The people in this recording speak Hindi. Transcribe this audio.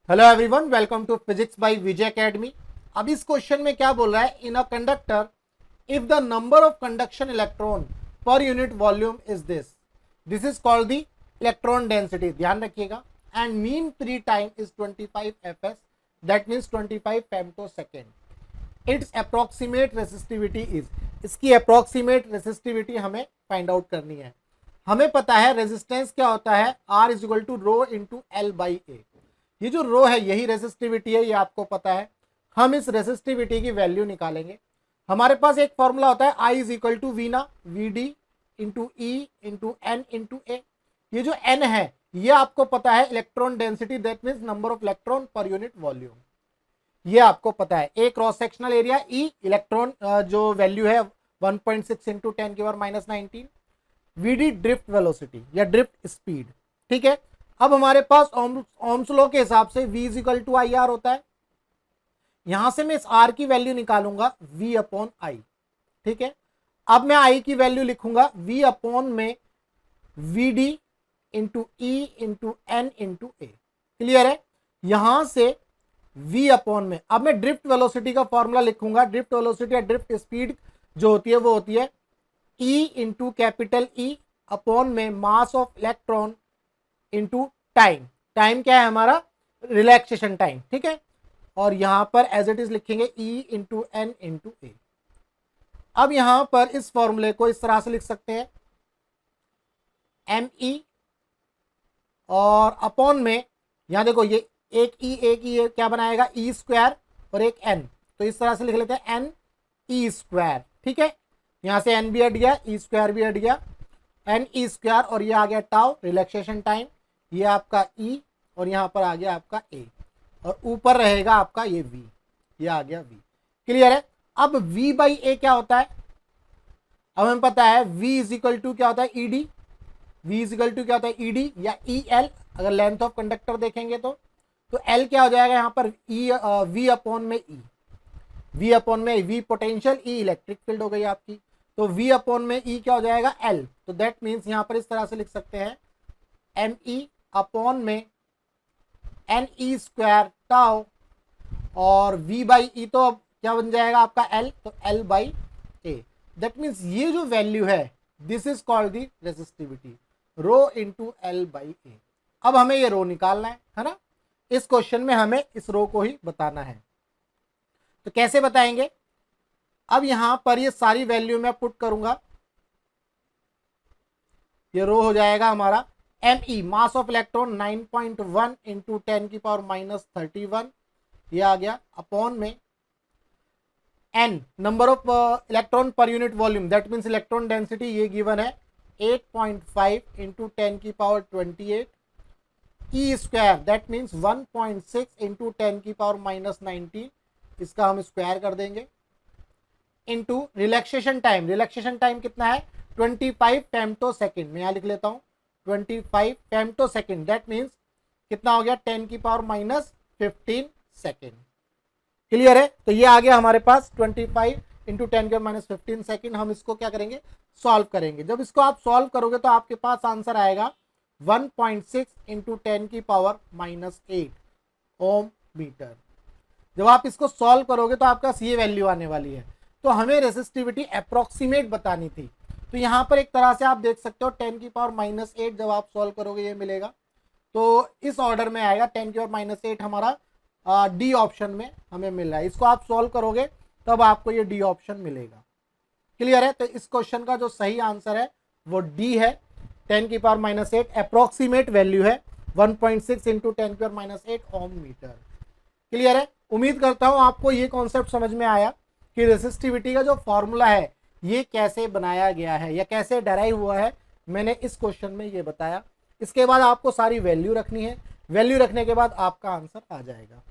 Hello everyone, welcome to physics by Vijay academy. अब इस क्वेश्चन में क्या बोल रहा है, in a conductor if the number of conduction electron per unit volume is this is called the electron density. ध्यान रखिएगा। And mean free time is 25 fs, that means 25 femtosecond. Its approximate resistivity is, इसकी अप्रोक्सीमेट रेसिस्टिविटी हमें फाइंड आउट करनी है। हमें पता है रेजिस्टेंस क्या होता है, R is equal to rho into L by A. ये जो रो है यही रेसिस्टिविटी है, ये आपको पता है। हम इस रेसिस्टिविटी की वैल्यू निकालेंगे। हमारे पास एक फॉर्मूला होता है I is equal to V ना V D into E into N into A. ये जो एन है ये आपको पता है electron density, that means number of electron per unit volume, ये आपको पता है। A cross sectional area, E electron जो वैल्यू है 1.6 इंटू 10 की power minus 19, VD drift velocity या ड्रिफ्ट स्पीड। ठीक है। अब हमारे पास ओम्स लॉ के हिसाब से V is equal to I R होता है। यहां से मैं इस R की वैल्यू निकालूंगा V अपॉन आई। ठीक है। अब मैं I की वैल्यू लिखूंगा V अपॉन में V D into E into N into A. Clear है। यहां से V अपॉन में अब मैं ड्रिफ्ट वेलोसिटी का फॉर्मूला लिखूंगा। ड्रिफ्ट वेलोसिटी या ड्रिफ्ट स्पीड जो होती है वो होती है E into capital E upon में mass of electron into time. Time क्या है हमारा, रिलैक्सेशन टाइम। ठीक है। और यहां पर एज इट इज लिखेंगे E इंटू एन इंटू ए। अब यहां पर इस फॉर्मूले को इस तरह से लिख सकते हैं एम ई और अपॉन में, यहां देखो ये एक ई क्या बनाएगा ई स्क्वायर और एक एन, तो इस तरह से लिख लेते हैं एन ई स्क्वायर। ठीक है। यहां से एन भी हट गया, ई स्क्वायर भी हट गया, एन ई स्क्वायर, और ये आ गया टाउ रिलैक्सेशन टाइम, ये आपका ई और यहां पर आ गया आपका ए, और ऊपर रहेगा आपका ये वी, ये आ गया वी। क्लियर है। अब वी बाई ए क्या होता है, अब हमें पता है वी इज इक्वल टू क्या होता है E D. V is equal to क्या होता है ई डी या ई एल। अगर लेंथ ऑफ कंडक्टर देखेंगे तो एल क्या हो जाएगा यहाँ पर ई वी अपॉन में ई, वी अपॉन में V potential, E electric field हो गई आपकी, तो v अपॉन में e क्या हो जाएगा l। तो दैट मीन्स यहां पर इस तरह से लिख सकते हैं एम ई अपॉन में एन ई स्क्वायर टाउ और v बाई ई, तो अब क्या बन जाएगा आपका l, तो l by A. That means ये जो वैल्यू है this is called the resistivity, rho into L by A. अब हमें ये रो निकालना है ना। इस क्वेश्चन में हमें इस रो को ही बताना है, तो कैसे बताएंगे। अब यहां पर ये सारी वैल्यू मैं पुट करूंगा, ये रो हो जाएगा हमारा M E mass of electron 9.1 into 10 की पावर माइनस 31, ये आ गया अपॉन में N number of electron per unit volume, that means electron density ये गिवन है 8.5 इंटू 10 की power 28, E square that means 1.6 into 10 की पावर माइनस 19, इसका हम स्क्वायर कर देंगे, into relaxation time. Relaxation time कितना है 25 फेम्टो सेकेंड, मैं यहाँ लिख लेता हूँ 25 फेम्टो सेकेंड, दैट मीन्स कितना हो गया 10 की पावर माइनस 15 सेकेंड। क्लियर है। तो ये आ गया हमारे पास 25 इंटू 10 की माइनस 15 सेकेंड। हम इसको क्या करेंगे, सॉल्व करेंगे। जब इसको आप सॉल्व करोगे तो आपके पास आंसर आएगा 1.6 इंटू 10 की पावर माइनस 8 ओम मीटर। जब आप इसको सॉल्व करोगे तो आपका ये वैल्यू आने वाली है। तो हमें रेसिस्टिविटी अप्रोक्सीमेट बतानी थी, तो यहां पर एक तरह से आप देख सकते हो 10 की पावर माइनस 8 जब आप सॉल्व करोगे ये मिलेगा, तो इस ऑर्डर में आएगा 10 की पावर माइनस 8 हमारा डी ऑप्शन में हमें मिल रहा है। इसको आप सॉल्व करोगे तब आपको ये डी ऑप्शन मिलेगा। क्लियर है। तो इस क्वेश्चन का जो सही आंसर है वो डी है, 10 की पावर माइनस 8 अप्रोक्सीमेट वैल्यू है 1.6 इंटू 10 की पावर माइनस 8 ओम मीटर। क्लियर है। उम्मीद करता हूं आपको ये कॉन्सेप्ट समझ में आया कि रेसिस्टिविटी का जो फॉर्मूला है ये कैसे बनाया गया है या कैसे डेराइव हुआ है, मैंने इस क्वेश्चन में ये बताया। इसके बाद आपको सारी वैल्यू रखनी है, वैल्यू रखने के बाद आपका आंसर आ जाएगा।